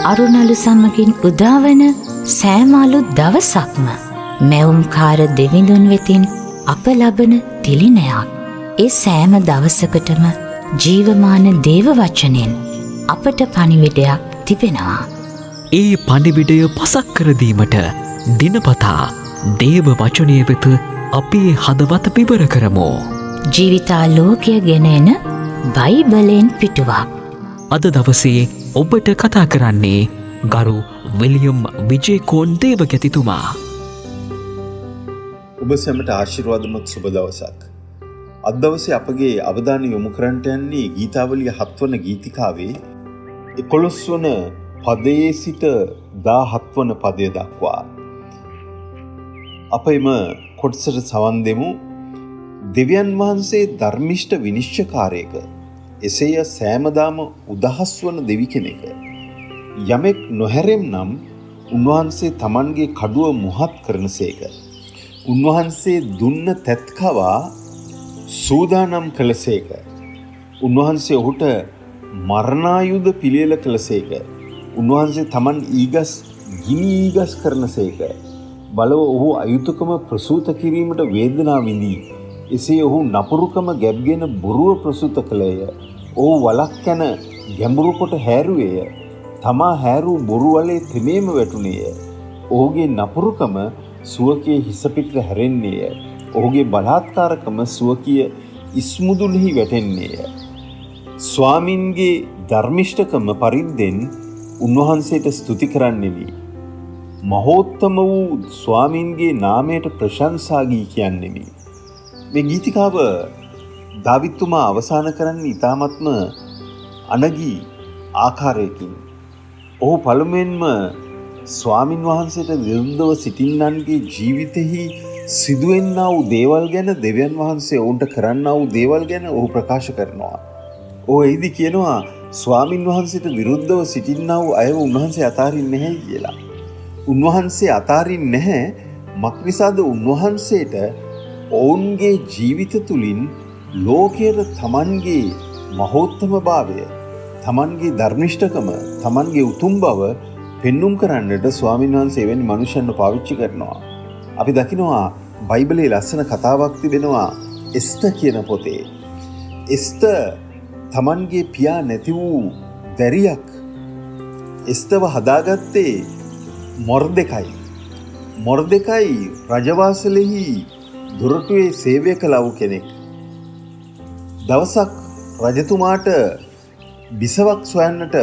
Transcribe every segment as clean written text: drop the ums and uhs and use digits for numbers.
අරුණලු සමගින් උදාවන සෑමාලු දවසක්ම මැවුම්කාර දෙවිඳුන් වෙතින් අප ලබන තිලිනයක්. ඒ සෑම දවසකටම ජීවමාන දේව වචනෙන් අපට පණිවිඩයක් තිබෙනවා. ඒ පණිවිඩය පසක් කරදීමට දිනපතා දේව වචනය වෙත අපේ හදවත පිබර කරමු. ජීවිතාලෝකය ගෙන එන බයිබලෙන් පිටුවක්. අද දවසේ ඔබට කතා කරන්නේ ගරු විලියම් විජේකෝන් දේවගැතිතුමා. ඔබ සැමට ආශිර්වාදමත් සුබ දවසක්. අද දවසේ අපගේ අවධානය යොමු කරන්නට යන්නේ ගීතාවලිය 7 වන ගීතිකාවේ 11 වන පදයේ සිට 17 වන පදය දක්වා. අප එම කොටසට සවන් දෙමු. දෙවියන් වහන්සේ ධර්මිෂ්ඨ විනිශ්චයකාරයෙක්. එසේය සෑමදාම උදහස් වන දෙවි කෙනෙක්. යමෙක් නොහැරෙම් නම් උන්වහන්සේ තමන්ගේ කඩුව මුහත් කරනසේක. උන්වහන්සේ දුන්න තැත්කවා සූදානම් කළසේක. උන්වහන්සේ ඔහුට මරණායුධ පිළියෙල කළසේක. උන්වහන්සේ තමන් ඊගස් ගිනි ඊගස් කරනසේක. බලව ඔහු අයුතුකම ප්‍රසූත කිරීමට වේදනා විඳී. එසේ ඔහු නපුරුකම ගැබ්ගෙන බොරුව ප්‍රසූත කළේය. ඔහු වලක් යන ගැඹුරු කොට හැරුවේය. තමා හැරූ බොරු වලේ තෙමේම වැටුණේය. ඔහුගේ නපුරුකම සුවකිය හිසපිට හැරෙන්නේය. ඔහුගේ බලාත්කාරකම සුවකිය ඉස්මුදුලෙහි වැටෙන්නේය. ස්වාමින්ගේ ධර්මිෂ්ඨකම පරිද්දෙන් උන්වහන්සේට ස්තුති කරන්නෙමි. මහෝත්තම වූ ස්වාමින්ගේ නාමයට ප්‍රශංසා ගී කියන්නෙමි. මේ ගීතිකාව දාවිත්තුමා අවසාන කරන්නේ ඉතාමත්ම අනගී ආකාරයකින්. ඔහු පළමුවෙන්ම ස්වාමින් වහන්සේට විරුද්ධව සිටින්නන්ගේ ජීවිතෙහි සිදුවෙන්නා වූ දේවල් ගැන, දෙවියන් වහන්සේ ඔවුන්ට කරන්නා වූ දේවල් ගැන ඔහු ප්‍රකාශ කරනවා. ඔහු එහිදී කියනවා ස්වාමින් වහන්සේට විරුද්ධව සිටින්නා වූ අයව උන්වහන්සේ අතාරින්නේ නැහැ කියලා. උන්වහන්සේ අතාරින්නේ නැහැ. මක්නිසාද උන්වහන්සේට ඔවුන්ගේ ජීවිත තුළින් ලෝකයට තමන්ගේ මහෝත්තම භාවය, තමන්ගේ ධර්මිෂ්ඨකම, තමන්ගේ උතුම් බව පෙන්눔 කරන්නට ස්වාමීන් වහන්සේ එවැනි මනුෂ්‍යයන්ව පාවිච්චි කරනවා. අපි දකිනවා බයිබලයේ ලස්සන කතාවක් තිබෙනවා එස්තර් කියන පොතේ. එස්තර් තමන්ගේ පියා නැති වූ දැරියක් එස්තර්ව හදාගත්තේ මොර්දෙකයි. මොර්දෙකයි රජවාසලෙහි දොරටුවේ සේවය කළව කෙනෙක්. දවසක් රජතුමාට බිසවක් සොයන්නට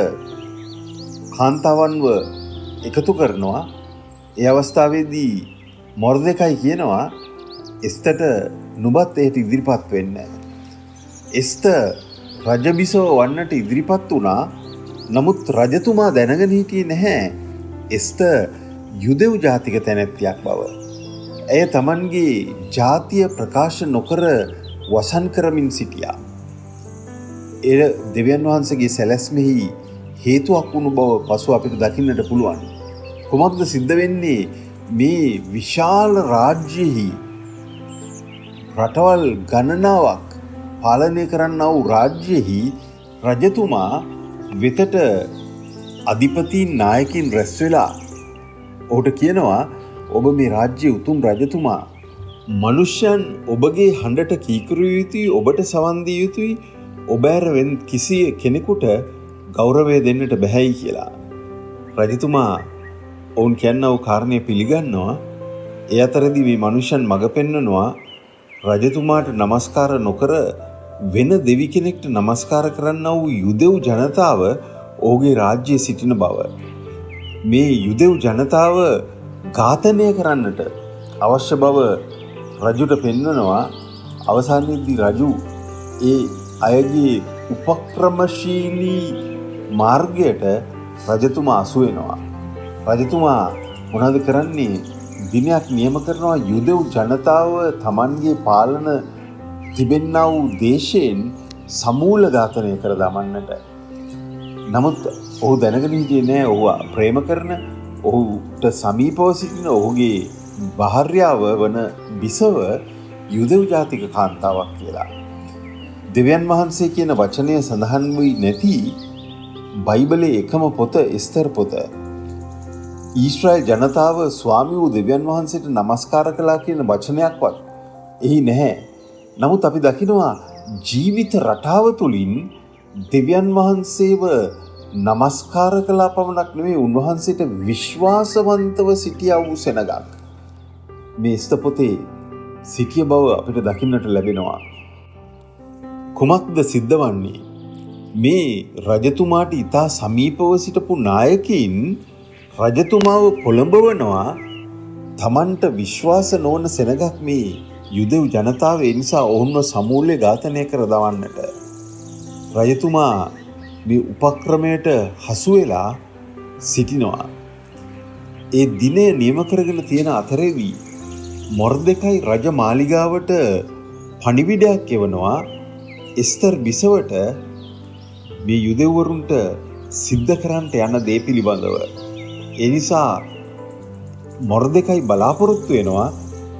කාන්තාවන්ව එකතු කරනවා. ඒ අවස්ථාවේදී මොර්දෙකයි කියනවා එස්තර්ට නුඹත් එයට ඉදිරිපත් වෙන්න. එස්තර් රජබිසව වන්නට ඉදිරිපත් වුණා. නමුත් රජතුමා දැනගෙන හිටියේ නැහැ එස්තර් යුදෙව් ජාතික තැනැත්තියක් බව. ඇය තමන්ගේ ජාතිය ප්‍රකාශ නොකර වසන් කරමින් සිටියා. එය දෙවියන් වහන්සේගේ සැලැස්මෙහි හේතුවක් වුණු බව පසු අපිට දකින්නට පුළුවන්. කොහොමද සිද්ධ වෙන්නේ? මේ විශාල රාජ්‍යෙහි රටවල් ගණනාවක් පාලනය කරන්නා වූ රාජ්‍යෙහි රජතුමා වෙතට අධිපතීන් නායකින් රැස් වෙලා ඔහුට කියනවා ඔබ මේ රාජ්‍යයේ උතුම් රජතුමා. මනුෂ්‍යයන් ඔබගේ හඬට කීකරු යුතුයි, ඔබට සවන් දිය යුතුයි. ඔබ ඇර වෙන කිසි කෙනෙකුට ගෞරවය දෙන්නට බැහැයි කියලා. රජතුමා ඔවුන් කියන්නව කාරණය පිළිගන්නවා. ඒ අතරදී මේ මනුෂ්‍යයන් මඟ පෙන්වනවා රජතුමාට නමස්කාර නොකර වෙන දෙවි කෙනෙක්ට නමස්කාර කරන්නා වූ යුදෙව් ජනතාව ඔහුගේ රාජ්‍යයේ සිටින බව. මේ යුදෙව් ජනතාව ඝාතනය කරන්නට අවශ්‍ය බව රජුට පෙන්වනවා. අවසානයේදී රජු ඒ අයගේ උපක්‍රමශීලී මාර්ගයට රජතුමා අසු වෙනවා. රජතුමා මොනවද කරන්නේ? දිනයක් නියම කරනවා යුදෙව් ජනතාව තමන්ගේ පාලන තිබෙන්නා වූ දේශයෙන් සමූල ඝාතනය කර දමන්නට. නමුත් ඔහු දැනගෙන හිටියේ නෑ ඔහු ප්‍රේම කරන, ඔහුට සමීපව සිටින ඔහුගේ භාර්යාව වන බිසව යුදෙව් ජාතික කාන්තාවක් කියලා. දෙවියන් වහන්සේ කියන වචනය සඳහන් වී නැති බයිබලයේ එකම පොත එස්තර් පොත. ඊශ්‍රායල් ජනතාව ස්වාමී වූ දෙවියන් වහන්සේට නමස්කාර කළා කියන වචනයක්වත් එහි නැහැ. නමුත් අපි දකිනවා ජීවිත රටාව තුළින් දෙවියන් වහන්සේව නමස්කාර කළා පමණක් නෙවෙයි උන්වහන්සේට විශ්වාසවන්තව සිටියා වූ සෙනගක් මේ එස්තර් පොතේ සිටිය බව අපිට දකින්නට ලැබෙනවා. කුමක්ද සිද්ධ වන්නේ? මේ රජතුමාට ඉතා සමීපව සිටපු නායකයින් රජතුමාව පොළඹවනවා තමන්ට විශ්වාස නොවන සෙනගක් මේ යුදෙව් ජනතාව ඒ නිසා ඔවුන්ව සමූලය ඝාතනය කර දවන්නට. රජතුමා මේ උපක්‍රමයට හසු වෙලා සිටිනවා. ඒ දිනය නියම කරගෙන තියෙන අතරේදී මොර්දෙකයි රජ මාලිගාවට පණිවිඩයක් එවනවා එස්තර් බිසවට මේ යුදෙව්වරුන්ට සිද්ධ කරන්නට යන දේ පිළිබඳව. ඒ නිසා මොර්දෙකයි බලාපොරොත්තු වෙනවා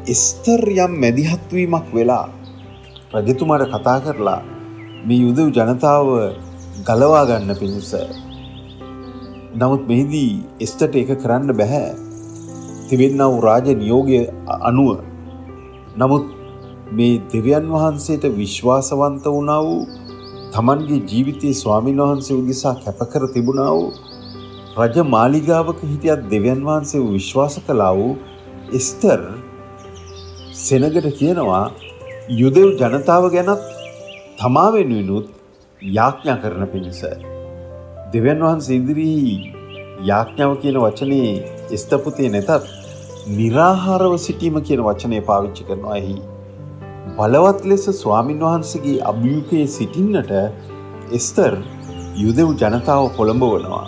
එස්තර් යම් මැදිහත් වීමක් වෙලා රජතුමාට කතා කරලා මේ යුදෙව් ජනතාව ගලවා ගන්න පිණිස. නමුත් මෙහිදී එස්තර්ට ඒක කරන්න බෑ. තිබෙනා වූ රාජ නියෝගය අනුව. නමුත් මේ දෙවියන් වහන්සේට විශ්වාසවන්ත වුණා වූ තමන්ගේ ජීවිතයේ ස්වාමීන් වහන්සේ උදෙසා කැපකර තිබුණා වූ රජ මාලිගාවක හිටියත් දෙවියන් වහන්සේව විශ්වාස කළා වූ එස්තර් සෙනගට කියනවා යුදෙව් ජනතාව ගැනත් තමා වෙනුවෙනුත් යාඥා කරන පිණිස. දෙවියන් වහන්සේ ඉදිරියේ යාඥාව කියන වචනේ එස්තර් පොතේ නැතත් निराहारව සිටීම කියන වචනේ පාවිච්චි කරනවා. එහි බලවත් ලෙස ස්වාමින් වහන්සේගේ අභිමුඛයේ සිටින්නට එස්තර් යුදෙව් ජනතාව පොළඹවනවා.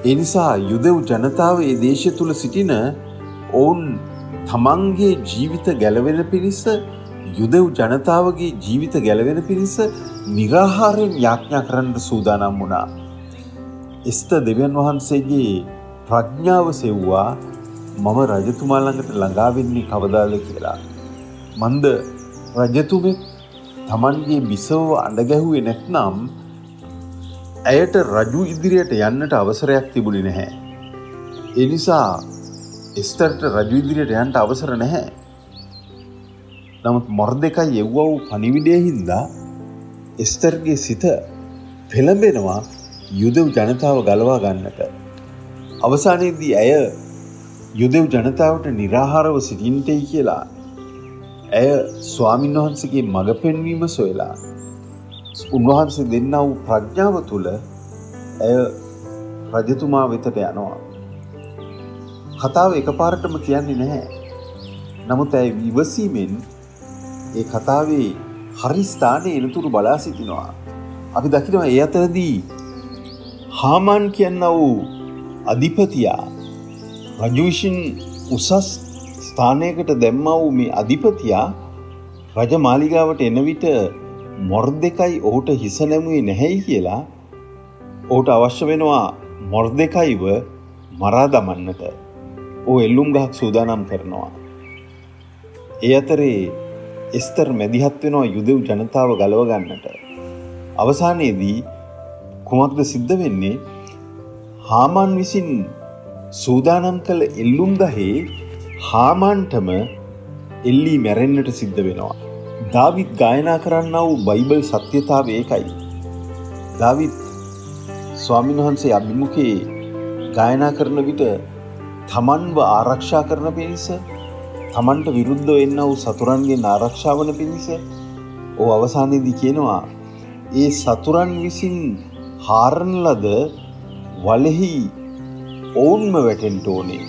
ඒ නිසා යුදෙව් ජනතාව ඒ දේශය තුල සිටින ඔවුන් තමන්ගේ ජීවිත ගැලවෙන පිණිස යුදෙව් ජනතාවගේ ජීවිත ගැලවෙන පිණිස निराहारයෙන් යාඥා කරන්න සූදානම් වුණා. එස්තර් දෙවියන් වහන්සේගේ ප්‍රඥාව සෙව්වා මම රජතුමා ළඟට ළඟා වෙන්නේ කවදාද කියලා. මන්ද රජතුමෙක් තමන්ගේ බිසව අඬ ගැහුවේ නැත්නම් ඇයට රජු ඉදිරියට යන්නට අවසරයක් තිබුණේ නැහැ. ඒ නිසා එස්තර්ට රජු ඉදිරියට යන්න අවසර නැහැ. නමුත් මොර්දෙකයි එව්වා වූ පණිවිඩය හින්දා එස්තර්ගේ සිත පෙළඹෙනවා යුදෙව් ජනතාව ගලවා ගන්නට. අවසානයේදී ඇය යුදෙව් ජනතාවට निराहारව සිටින්නටයි කියලා ඇය ස්වාමීන් වහන්සේගේ මඟ පෙන්වීම සොයලා උන්වහන්සේ දෙන්නා වූ ප්‍රඥාව තුළ ඇය රජතුමා වෙතට යනවා. කතාව එකපාරටම කියන්නේ නැහැ. නමුත් ඇය විවසීමෙන් ඒ කතාවේ හරි ස්ථානයේ එනතුරු බලා සිටිනවා. අපි දකිනවා ඒ අතරදී හාමාන් කියනා වූ අධිපතියා රජු විසින් උසස් ස්ථානයකට දැම්මා වූ මේ අධිපතියා රජ මාලිගාවට එන විට මොර්දෙකයි ඔහුට හිස නැමුවේ නැහැයි කියලා ඔහුට අවශ්‍ය වෙනවා මොර්දෙකයිව මරා දමන්නට. ඔහු එල්ලුම් ගහක් සූදානම් කරනවා. ඒ අතරේ එස්තර් මැදිහත් වෙනවා යුදෙව් ජනතාව ගලව ගන්නට. අවසානයේදී කුමක්ද සිද්ධ වෙන්නේ? හාමාන් විසින් සූදානම් කළ එල්ලුම් ගහේ හාමාන්ටම එල්ලී මැරෙන්නට සිද්ධ වෙනවා. දාවිද් ගායනා කරන්නා වූ බයිබල් සත්‍යතාවය ඒකයි. දාවිද් ස්වාමීන් වහන්සේ අභිමුඛයේ ගායනා කරන විට තමන්ව ආරක්ෂා කරන පිණිස තමන්ට විරුද්ධ වෙන්න වූ සතුරන්ගෙන් ආරක්ෂා වන පිණිස ඔහු අවසානයේදී කියනවා ඒ සතුරන් විසින් හාරන ලද වලෙහි ඔවුන්ම වැටෙන්න ඕනේ.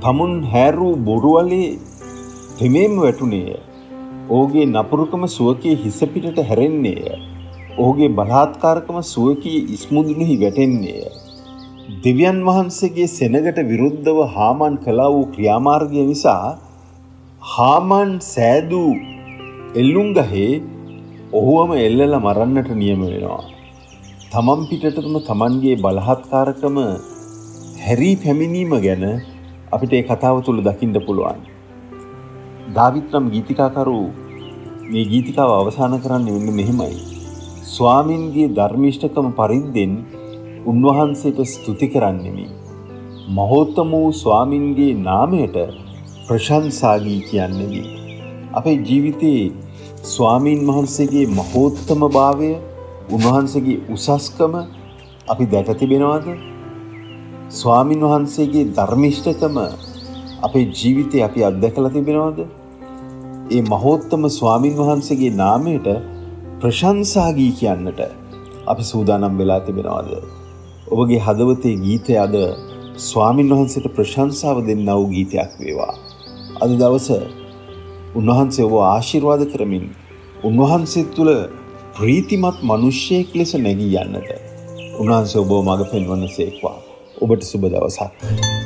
තමුන් හැරූ බොරුවලේ තෙමේම වැටුනේය. ඔහුගේ නපුරුකම සුවකී හිස පිටට හැරෙන්නේය. ඔහුගේ බලාත්කාරකම සුවකී ඉස්මුදුනෙහි වැටෙන්නේය. දෙවියන් වහන්සේගේ සෙනගට විරුද්ධව හාමාන් කළා වූ ක්‍රියාමාර්ගය නිසා හාමාන් සෑදූ එල්ලුම් ගහේ ඔහුවම එල්ලලා මරන්නට නියම වෙනවා. තමන් පිටටම තමන්ගේ බලහත්කාරකම හැරී පැමිණීම ගැන අපිට ඒ කතාව තුළ දකින්න පුළුවන්. දාවිත් නම් ගීතිකාකරු මේ ගීතිකාව අවසන් කරන්නේ මෙන්න මෙහෙමයි. ස්වාමින්ගේ ධර්මිෂ්ඨකම පරිද්දෙන් උන්වහන්සේට ස්තුති කරන්නෙමි. මහෝත්තම වූ ස්වාමින්ගේ නාමයට ප්‍රශංසාගී කියන්නෙමි. අපේ ජීවිතයේ ස්වාමීන් වහන්සේගේ මහෝත්තම භාවය, උන්වහන්සේගේ උසස්කම අපි දැක තිබෙනවද? ස්වාමීන් වහන්සේගේ ධර්මිෂ්ඨකම අපේ ජීවිතේ අපි අත්දැකලා තිබෙනවද? ඒ මහෝත්තම ස්වාමීන් වහන්සේගේ නාමයට ප්‍රශංසාගී කියන්නට අපි සූදානම් වෙලා තිබෙනවද? ඔබගේ හදවතේ ගීතය අද ස්වාමීන් වහන්සේට ප්‍රශංසාව දෙන්නා වූ ගීතයක් වේවා. අද දවස උන්වහන්සේ ඔබ ආශිර්වාද කරමින් උන්වහන්සේ තුළ ප්‍රීතිමත් මිනිසෙක් ලෙස නැගී යන්නට උන්වහන්සේ ඔබව මඟ පෙන්වන සේක්වා. ඔබට සුබ දවසක්.